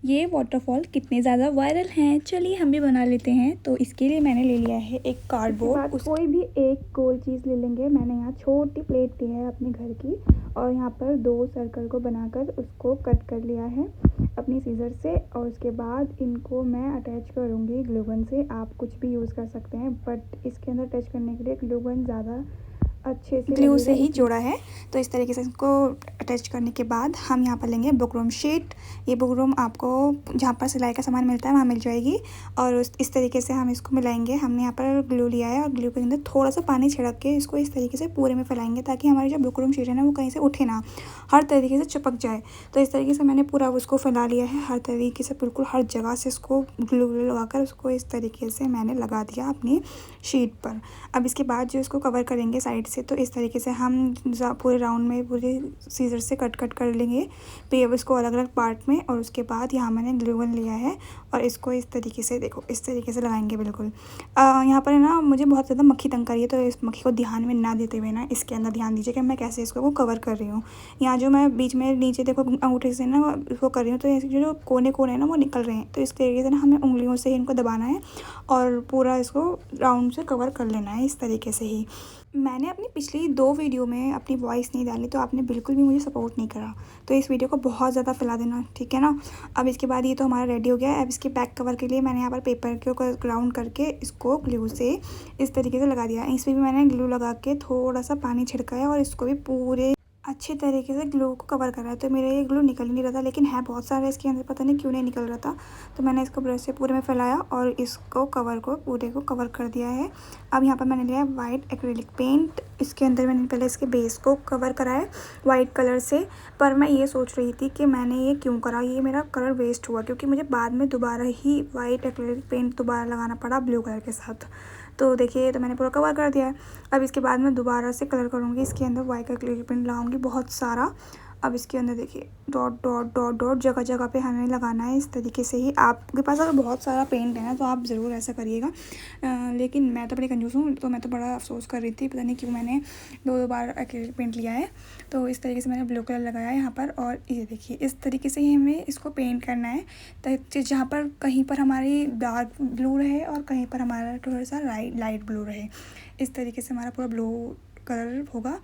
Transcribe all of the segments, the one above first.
ये वाटरफॉल कितने ज़्यादा वायरल हैं, चलिए हम भी बना लेते हैं। तो इसके लिए मैंने ले लिया है एक कार्डबोर्ड। कोई भी एक गोल चीज़ ले लेंगे। मैंने यहाँ छोटी प्लेट ली है अपने घर की और यहाँ पर 2 सर्कल को बनाकर उसको कट कर लिया है अपनी सीजर से। और उसके बाद इनको मैं अटैच करूँगी ग्लू गन से। आप कुछ भी यूज़ कर सकते हैं, बट इसके अंदर अटैच करने के लिए ग्लू गन ज़्यादा अच्छे से ग्लू से ही जोड़ा है। तो इस तरीके से इसको अटैच करने के बाद हम यहाँ पर लेंगे बुकरम शीट। ये बुकरम आपको जहाँ पर सिलाई का सामान मिलता है वहाँ मिल जाएगी। और इस तरीके से हम इसको मिलाएंगे। हमने यहाँ पर ग्लू लिया है और ग्लू के अंदर थोड़ा सा पानी छिड़क के इसको इस तरीके से पूरे में फैलाएंगे ताकि हमारी जो बुकरम शीट है ना वो कहीं से उठे ना, हर तरीके से चिपक जाए। तो इस तरीके से मैंने पूरा उसको फैला लिया है हर तरीके से, बिल्कुल हर जगह से इसको ग्लू लगाकर उसको इस तरीके से मैंने लगा दिया अपनी शीट पर। अब इसके बाद जो इसको कवर करेंगे साइड से, तो इस तरीके से हम पूरे राउंड में पूरे सीजर से कट कर लेंगे फिर अब इसको अलग अलग पार्ट में। और उसके बाद यहाँ मैंने ग्लू गन लिया है और इसको इस तरीके से देखो इस तरीके से लगाएंगे बिल्कुल। यहाँ पर है ना मुझे बहुत ज़्यादा मक्खी तंग करी है, तो इस मक्खी को ध्यान में ना देते हुए ना इसके अंदर ध्यान दीजिए कि मैं कैसे इसको कवर कर रही हूँ। यहाँ जो मैं बीच में नीचे देखो अंगूठे से ना इसको कर रही हूँ, तो जो कोने कोने हैं ना वो निकल रहे हैं। तो इस तरीके से ना हमें उंगलियों से ही इनको दबाना है और पूरा इसको राउंड से कवर कर लेना है इस तरीके से ही। मैंने अपनी पिछली 2 वीडियो में अपनी वॉइस नहीं डाली, तो आपने बिल्कुल भी मुझे सपोर्ट नहीं करा, तो इस वीडियो को बहुत ज़्यादा फैला देना, ठीक है ना। अब इसके बाद ये तो हमारा रेडी हो गया है। अब इसके बैक कवर के लिए मैंने यहाँ पर पेपर के ग्राउंड करके इसको ग्लू से इस तरीके से लगा दिया। इस पर भी मैंने ग्लू लगा के थोड़ा सा पानी छिड़का है और इसको भी पूरे अच्छे तरीके से ग्लू को कवर करा है। तो मेरा ये ग्लू निकल ही नहीं रहा था, लेकिन है बहुत सारा इसके अंदर, पता नहीं क्यों नहीं निकल रहा था। तो मैंने इसको ब्रश से पूरे में फैलाया और इसको पूरे को कवर कर दिया है। अब यहाँ पर मैंने लिया है वाइट एक्रेलिक पेंट। इसके अंदर मैंने पहले इसके बेस को कवर करा है वाइट कलर से। पर मैं ये सोच रही थी कि मैंने ये क्यों करा, ये मेरा कलर वेस्ट हुआ, क्योंकि मुझे बाद में दोबारा ही वाइट एक्रेलिक पेंट दोबारा लगाना पड़ा ब्लू कलर के साथ। तो देखिए तो मैंने पूरा कवर कर दिया है। अब इसके बाद मैं दोबारा से कलर करूँगी, इसके अंदर वाइट एक्रिलिक पेंट लगाऊंगी बहुत सारा। अब इसके अंदर देखिए डॉट डॉट डॉट डॉट जगह जगह पे हमें लगाना है इस तरीके से ही। आपके पास अगर बहुत सारा पेंट है ना तो आप ज़रूर ऐसा करिएगा, लेकिन मैं तो बड़ी कंजूस हूँ, तो मैं तो बड़ा अफसोस कर रही थी, पता नहीं क्यों मैंने 2 बार एक्रिलिक पेंट लिया है। तो इस तरीके से मैंने ब्लू कलर लगाया है यहाँ पर। और ये देखिए इस तरीके से ही हमें इसको पेंट करना है, ताकि जहाँ पर कहीं पर हमारी डार्क ब्लू रहे और कहीं पर हमारा थोड़ा सा लाइट ब्लू रहे। इस तरीके से हमारा पूरा ब्लू कलर होगा।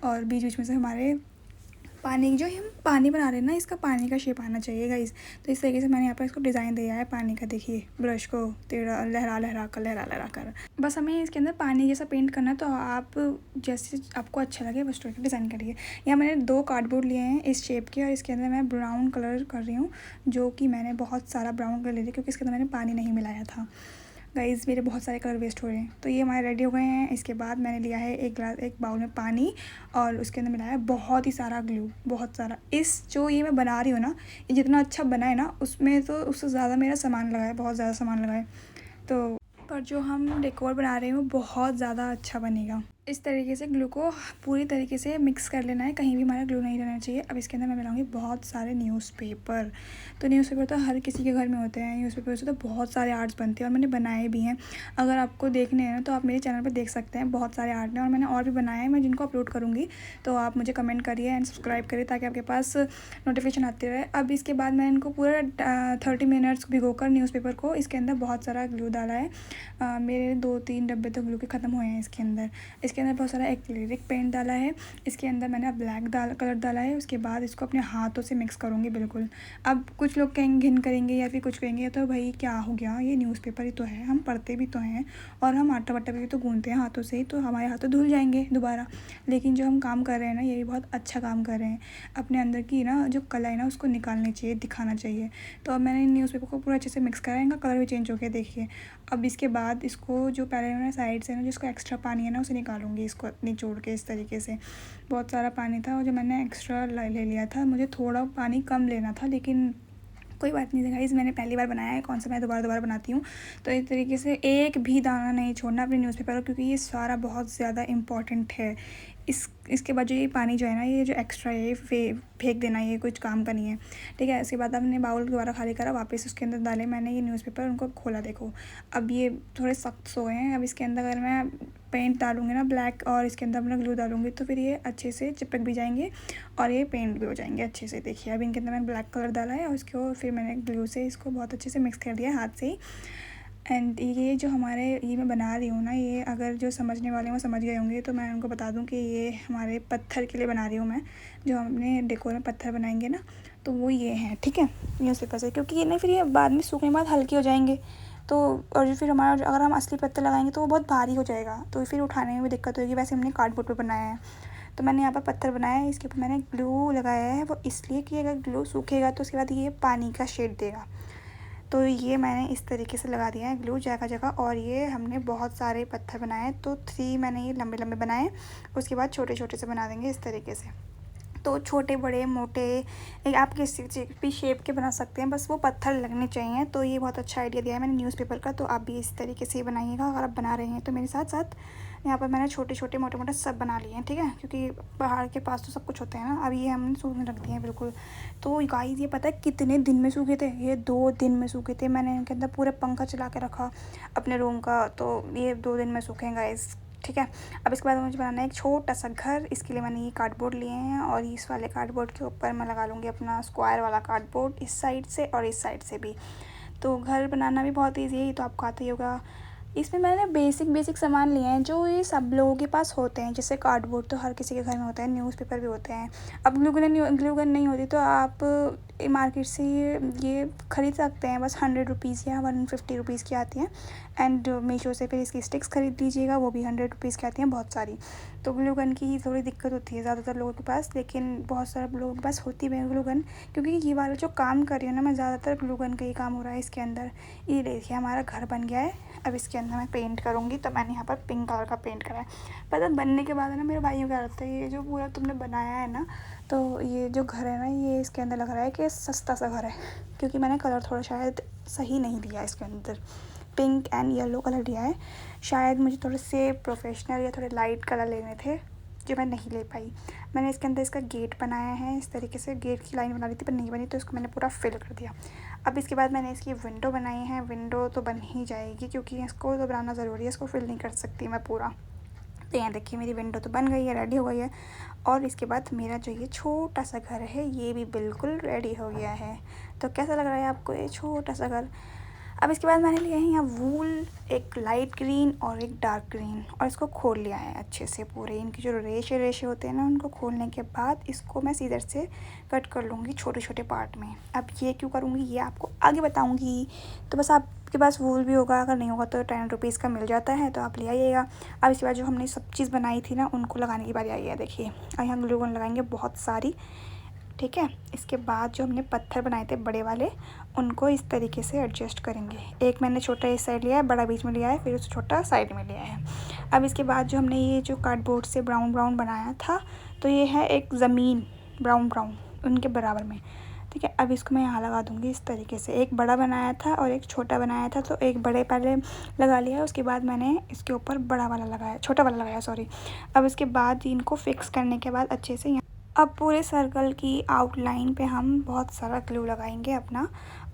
और बीच बीच में से हमारे पानी, जो हम पानी बना रहे हैं ना, इसका पानी का शेप आना चाहिए गाइस। तो इस तरीके से मैंने यहाँ पर इसको डिज़ाइन दिया है पानी का। देखिए ब्रश को टेढ़ा लहरा लहरा कर बस हमें इसके अंदर पानी जैसा पेंट करना है। तो आप जैसे आपको अच्छा लगे बस तो डिज़ाइन करिए। यहाँ मैंने 2 कार्डबोर्ड लिए हैं इस शेप के और इसके अंदर मैं ब्राउन कलर कर रही हूँ, जो कि मैंने बहुत सारा ब्राउन कलर ले लिया क्योंकि इसके अंदर मैंने पानी नहीं मिलाया था। गाइस मेरे बहुत सारे कलर वेस्ट हो रहे हैं। तो ये हमारे रेडी हो गए हैं। इसके बाद मैंने लिया है एक बाउल में पानी और उसके अंदर मिलाया बहुत ही सारा ग्लू, बहुत सारा। इस जो ये मैं बना रही हूँ ना, ये जितना अच्छा बना है ना उसमें तो उससे ज़्यादा मेरा सामान लगा है, बहुत ज़्यादा सामान लगा है। तो पर जो हम डेकोर बना रहे हैं वो बहुत ज़्यादा अच्छा बनेगा। इस तरीके से ग्लू को पूरी तरीके से मिक्स कर लेना है, कहीं भी हमारा ग्लू नहीं रहना चाहिए। अब इसके अंदर मैं मिलाऊंगी बहुत सारे न्यूज़पेपर। तो न्यूज़पेपर तो हर किसी के घर में होते हैं, न्यूज़पेपर से तो बहुत सारे आर्ट्स बनते हैं और मैंने बनाए भी हैं। अगर आपको देखने हैं तो आप मेरे चैनल पर देख सकते हैं, बहुत सारे आर्ट हैं और मैंने और भी बनाए हैं, मैं जिनको अपलोड करूँगी। तो आप मुझे कमेंट करिए एंड सब्सक्राइब करिए ताकि आपके पास नोटिफिकेशन आते रहे। अब इसके बाद मैंने इनको पूरा 30 मिनट्स भिगोकर न्यूज़पेपर को इसके अंदर बहुत सारा ग्लू डाला है। मेरे 2-3 डब्बे तो ग्लू के ख़त्म हुए हैं इसके अंदर बहुत सारा एक्रिलिक पेंट डाला है। इसके अंदर मैंने ब्लैक कलर डाला है। उसके बाद इसको अपने हाथों से मिक्स करूँगी बिल्कुल। अब कुछ लोग कहेंगे घिन करेंगे या फिर कुछ कहेंगे तो भाई क्या हो गया, ये न्यूज़पेपर ही तो है, हम पढ़ते भी तो हैं और हम आटा वाटा भी तो गूंथते हैं हाथों से ही, तो हमारे हाथ तो धुल जाएंगे दोबारा। लेकिन जो हम काम कर रहे हैं ना, ये भी बहुत अच्छा काम कर रहे हैं। अपने अंदर की ना जो कला है ना उसको निकालनी चाहिए, दिखाना चाहिए। तो अब मैंने न्यूज़पेपर को पूरा अच्छे से मिक्स करा है, इनका कलर भी चेंज हो गया देखिए। अब इसके बाद इसको जो पहले मैंने साइड से ना जिसको एक्स्ट्रा पानी है ना उसे निकालूंगी, इसको निचोड़ के इस तरीके से। बहुत सारा पानी था और जो मैंने एक्स्ट्रा ले लिया था, मुझे थोड़ा पानी कम लेना था, लेकिन कोई बात नहीं गाइस, मैंने पहली बार बनाया है, कौन सा मैं दोबारा बनाती हूँ। तो इस तरीके से एक भी दाना नहीं छोड़ना अपने न्यूज़पेपर, क्योंकि ये सारा बहुत ज़्यादा इम्पॉर्टेंट है। इसके बाद जो ये पानी जो है ना, ये जो एक्स्ट्रा है ये फेंक देना, ये कुछ काम का नहीं है, ठीक है। इसके बाद हमने बाउल दोबारा खाली करा, वापस उसके अंदर डाले मैंने ये न्यूज़पेपर, उनको खोला, देखो अब ये थोड़े सख्त हो गए हैं। अब इसके अंदर अगर मैं पेंट डालूँगी ना ब्लैक, और इसके अंदर अपना ग्लू डालूँगी, तो फिर ये अच्छे से चिपक भी जाएंगे और ये पेंट भी हो जाएंगे अच्छे से। देखिए अब इनके अंदर मैंने ब्लैक कलर डाला है और उसको फिर मैंने ग्लू से इसको बहुत अच्छे से मिक्स कर दिया हाथ से ही। एंड ये जो हमारे ये मैं बना रही हूँ ना, ये अगर जो समझने वाले हैं वो समझ गए होंगे, तो मैं उनको बता दूँ कि ये हमारे पत्थर के लिए बना रही हूँ मैं, जो हमने डेकोर में पत्थर बनाएंगे ना, तो वो ये हैं, ठीक है, न्यूज़पेपर से, क्योंकि ये ना फिर ये बाद में सूखने के बाद हल्के हो जाएंगे। तो और फिर हमारा अगर हम असली पत्थर लगाएंगे तो वो बहुत भारी हो जाएगा, तो फिर उठाने में भी दिक्कत होगी। वैसे हमने कार्डबोर्ड पर बनाया है, तो मैंने यहाँ पर पत्थर बनाया है, इसके ऊपर मैंने ग्लू लगाया है, वो इसलिए कि अगर ग्लू सूखेगा तो उसके बाद ये पानी का शेड देगा। तो ये मैंने इस तरीके से लगा दिया है ग्लू जगह जगह। और ये हमने बहुत सारे पत्थर बनाए, तो 3 मैंने ये लंबे लंबे बनाए, उसके बाद छोटे छोटे से बना देंगे इस तरीके से। तो छोटे बड़े मोटे आप किसी भी शेप के बना सकते हैं, बस वो पत्थर लगने चाहिए। तो ये बहुत अच्छा आइडिया दिया है मैंने न्यूज़पेपर का, तो आप भी इस तरीके से बनाइएगा अगर आप बना रहे हैं तो मेरे साथ साथ। यहाँ पर मैंने छोटे छोटे मोटे मोटे सब बना लिए हैं, ठीक है, क्योंकि पहाड़ के पास तो सब कुछ होता है ना। अब ये हमने सूखने रख दिए हैं बिल्कुल। तो गाइस ये पता है कितने दिन में सूखे थे, ये 2 दिन में सूखे थे। मैंने इनके अंदर पूरे पंखा चला के रखा अपने रूम का, तो ये 2 दिन में सूखे हैं गाइस, ठीक है। अब इसके बाद मुझे बनाना है एक छोटा सा घर। इसके लिए मैंने ये कार्डबोर्ड लिए हैं, और इस वाले कार्डबोर्ड के ऊपर मैं लगा लूँगी अपना स्क्वायर वाला कार्डबोर्ड, इस साइड से और इस साइड से भी। तो घर बनाना भी बहुत ईजी है, ये तो आपको आता ही होगा। इसमें मैंने बेसिक सामान लिए हैं जो ये सब लोगों के पास होते हैं, जैसे कार्डबोर्ड तो हर किसी के घर में होता है, न्यूज़पेपर भी होते हैं। अब ग्लूगन नहीं होती तो आप मार्केट से ये ख़रीद सकते हैं, बस 100 रुपीज़ या 150 रुपीज़ की आती हैं। एंड मीशो से फिर इसकी स्टिक्स ख़रीद लीजिएगा, वो भी 100 रुपीज़ की आती हैं बहुत सारी। तो ग्लूगन की ही थोड़ी दिक्कत होती है ज़्यादातर लोगों के पास, लेकिन बहुत सारे लोगों के पास होती है ग्लूगन, क्योंकि ये वाला जो काम कर रही हूँ ना मैं, ज़्यादातर ग्लूगन का ही काम हो रहा है इसके अंदर। ये देखिए हमारा घर बन गया है। अब इसके अंदर मैं पेंट करूँगी, तो मैंने यहाँ पर पिंक कलर का पेंट करा है। पता बनने के बाद है ना, मेरे भाइयों क्या लगता है, ये जो पूरा तुमने बनाया है ना, तो ये जो घर है ना, ये इसके अंदर लग रहा है कि सस्ता सा घर है, क्योंकि मैंने कलर थोड़ा शायद सही नहीं दिया इसके अंदर। पिंक एंड येलो कलर दिया है, शायद मुझे थोड़े से प्रोफेशनल या थोड़े लाइट कलर लेने थे, जो मैं नहीं ले पाई। मैंने इसके अंदर इसका गेट बनाया है इस तरीके से, गेट की लाइन बना रही थी पर नहीं बनी, तो इसको मैंने पूरा फिल कर दिया। अब इसके बाद मैंने इसकी विंडो बनाई है। विंडो तो बन ही जाएगी, क्योंकि इसको तो बनाना ज़रूरी है, इसको फिल नहीं कर सकती मैं पूरा। तो यहाँ देखिए मेरी विंडो तो बन गई है, रेडी हो गई है। और इसके बाद मेरा जो ये छोटा सा घर है, ये भी बिल्कुल रेडी हो गया है। तो कैसा लग रहा है आपको ये छोटा सा घर? अब इसके बाद मैंने लिया है यहाँ वूल, एक लाइट ग्रीन और एक डार्क ग्रीन, और इसको खोल लिया है अच्छे से पूरे। इनकी जो रेशे होते हैं ना, उनको खोलने के बाद इसको मैं सीधर से कट कर लूँगी छोटे छोटे पार्ट में। अब ये क्यों करूँगी ये आपको आगे बताऊँगी। तो बस आपके पास वूल भी होगा, अगर नहीं होगा तो 10 रुपीज़ का मिल जाता है, तो आप ले आइएगा। अब इसके बाद जो हमने सब चीज़ बनाई थी ना, उनको लगाने की बारी आई है। देखिए और यहाँ ग्लू गन लगाएंगे बहुत सारी, ठीक है। इसके बाद जो हमने पत्थर बनाए थे बड़े वाले, उनको इस तरीके से एडजस्ट करेंगे। एक मैंने छोटा इस साइड लिया है, बड़ा बीच में लिया है, फिर उस छोटा साइड में लिया है। अब इसके बाद जो हमने ये जो कार्डबोर्ड से ब्राउन बनाया था, तो ये है एक ज़मीन ब्राउन उनके बराबर में, ठीक है। अब इसको मैं यहाँ लगा दूँगी इस तरीके से। एक बड़ा बनाया था और एक छोटा बनाया था, तो एक बड़े पहले लगा लिया, उसके बाद मैंने इसके ऊपर छोटा वाला लगाया, सॉरी। अब इसके बाद इनको फिक्स करने के बाद अच्छे से अब पूरे सर्कल की आउटलाइन पे हम बहुत सारा ग्लू लगाएंगे अपना,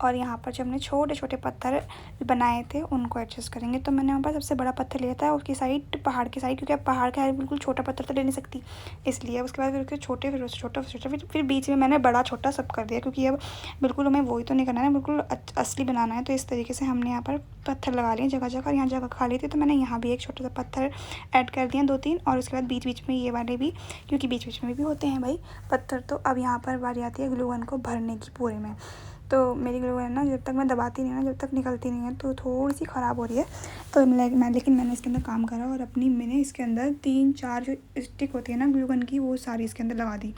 और यहाँ पर जो हमने छोटे छोटे पत्थर बनाए थे उनको एडजस्ट करेंगे। तो मैंने वहाँ पर सबसे बड़ा पत्थर लिया था उसकी साइड, पहाड़ की साइड, क्योंकि अब पहाड़ के साइड बिल्कुल छोटा पत्थर तो ले नहीं सकती, इसलिए। उसके बाद फिर उसके छोटे, फिर उससे छोटा, फिर बीच में मैंने बड़ा छोटा सब कर दिया, क्योंकि अब बिल्कुल हमें वही तो नहीं करना है, बिल्कुल असली बनाना है। तो इस तरीके से हमने यहाँ पर पत्थर लगा लिए जगह जगह। यहाँ जगह खाली थी तो मैंने यहाँ भी एक छोटा सा पत्थर ऐड कर दिया, 2-3, और उसके बाद बीच में ये वाले भी, क्योंकि बीच में भी होते हैं भाई पत्थर। तो अब यहाँ पर बारी आती है ग्लू गन को भरने की पूरे में। तो मेरी ग्लू गन ना, जब तक मैं दबाती नहीं है ना, जब तक निकलती नहीं है, तो थोड़ी सी ख़राब हो रही है। तो लेकिन मैंने इसके अंदर काम करा, और मैंने इसके अंदर 3-4 जो स्टिक होती है ना ग्लू गन की, वो सारी इसके अंदर लगा दी,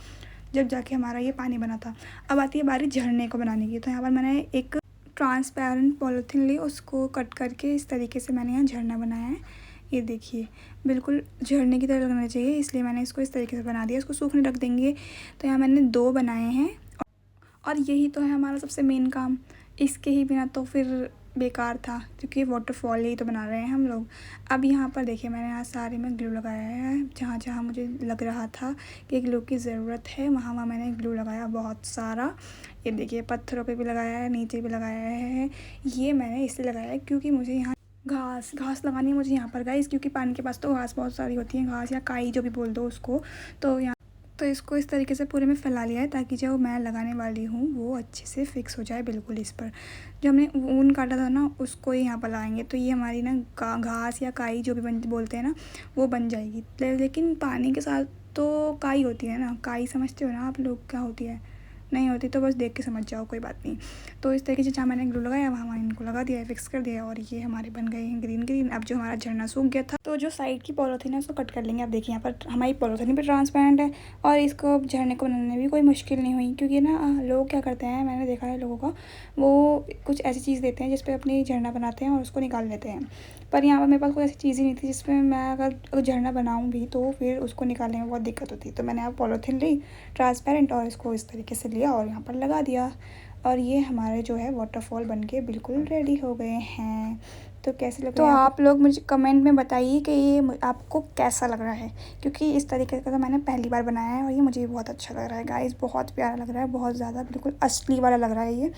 जब जाके हमारा ये पानी बना था। अब आती है बारी झरने को बनाने की। तो यहाँ पर मैंने एक ट्रांसपेरेंट पॉलीथीन ली, उसको कट करके इस तरीके से मैंने यहाँ झरना बनाया है। ये देखिए बिल्कुल झरने की तरह लगना चाहिए, इसलिए मैंने इसको इस तरीके से बना दिया। इसको सूखने रख देंगे। तो यहाँ मैंने 2 बनाए हैं, और यही तो है हमारा सबसे मेन काम। इसके ही बिना तो फिर बेकार था, क्योंकि वाटरफॉल ही तो बना रहे हैं हम लोग। अब यहाँ पर देखिए मैंने यहाँ सारे में ग्लू लगाया है, जहाँ जहाँ मुझे लग रहा था कि ग्लू की ज़रूरत है वहाँ वहाँ मैंने ग्लू लगाया बहुत सारा। ये देखिए पत्थरों पे भी लगाया है, नीचे भी लगाया है। ये मैंने इसलिए लगाया है क्योंकि मुझे यहाँ घास लगानी है मुझे यहाँ पर गाइस, क्योंकि पानी के पास तो घास बहुत सारी होती है, घास या काई जो भी बोल दो उसको। तो यहाँ तो इसको इस तरीके से पूरे में फैला लिया है ताकि जो मैं लगाने वाली हूँ वो अच्छे से फिक्स हो जाए बिल्कुल इस पर। जो हमने ऊन काटा था ना उसको ही यहाँ पर लगाएंगे, तो ये हमारी ना घास या काई जो भी बोलते हैं ना वो बन जाएगी। लेकिन पानी के साथ तो काई होती है ना, काई समझते हो ना आप लोग क्या होती है? नहीं होती तो बस देख के समझ जाओ, कोई बात नहीं। तो इस तरीके से जहाँ मैंने ग्लू लगाया वहाँ इनको लगा दिया है, फिक्स कर दिया है, और ये हमारे बन गए हैं ग्रीन ग्रीन। अब जो हमारा झरना सूख गया था तो जो साइड की पॉलीथीन है उसको कट कर लेंगे। अब देखिए यहाँ पर हमारी पॉलीथीन भी ट्रांसपेरेंट है और इसको झरने को बनाने में भी कोई मुश्किल नहीं हुई, क्योंकि ना लोग क्या करते हैं, मैंने देखा है लोगों का, वो कुछ ऐसी चीज़ देते हैं जिसपे अपनी झरना बनाते हैं और उसको निकाल लेते हैं। पर यहाँ पर मेरे पास कोई ऐसी चीज़ ही नहीं थी जिसमें मैं अगर झरना बनाऊँ भी तो फिर उसको निकालने में बहुत दिक्कत होती। तो मैंने यहाँ पॉलीथीन ली ट्रांसपेरेंट और इसको इस तरीके से लिया और यहाँ पर लगा दिया, और ये हमारे जो है वाटरफॉल बनके बिल्कुल रेडी हो गए हैं। तो कैसे लग रहा है? तो आप लोग मुझे कमेंट में बताइए कि ये आपको कैसा लग रहा है, क्योंकि इस तरीके का तो मैंने पहली बार बनाया है और ये मुझे बहुत अच्छा लग रहा है गाइस, बहुत प्यारा लग रहा है, बहुत ज़्यादा बिल्कुल असली वाला लग रहा है ये।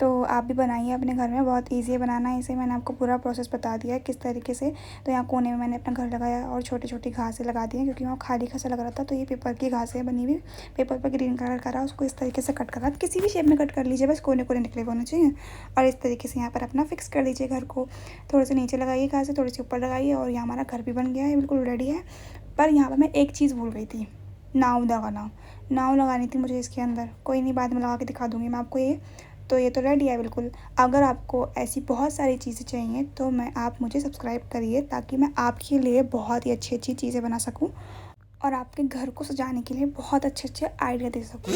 तो आप भी बनाइए अपने घर में, बहुत इजी है बनाना। इसे मैंने आपको पूरा प्रोसेस बता दिया है किस तरीके से। तो यहाँ कोने में मैंने अपना घर लगाया और छोटी छोटी घासें लगा दी हैं, क्योंकि वहाँ खाली खासा लग रहा था। तो ये पेपर की घासें बनी हुई, पेपर पर ग्रीन कलर करा, उसको इस तरीके से कट करा, किसी भी शेप में कट कर लीजिए, बस कोने कोने निकले होने चाहिए। और इस तरीके से यहाँ पर अपना फिक्स कर दीजिए घर को। थोड़े से नीचे लगाइए घासें, थोड़ी सी ऊपर लगाइए, और यहाँ हमारा घर भी बन गया है, बिल्कुल रेडी है। पर यहाँ पर मैं एक चीज़ भूल गई थी, नाव लगानी थी मुझे इसके अंदर। कोई नहीं, बाद में लगा के दिखा दूँगी मैं आपको ये। तो ये तो रेडी है बिल्कुल। अगर आपको ऐसी बहुत सारी चीज़ें चाहिए तो आप मुझे सब्सक्राइब करिए, ताकि मैं आपके लिए बहुत ही अच्छी अच्छी चीज़ें बना सकूं और आपके घर को सजाने के लिए बहुत अच्छे अच्छे आइडिया दे सकूं।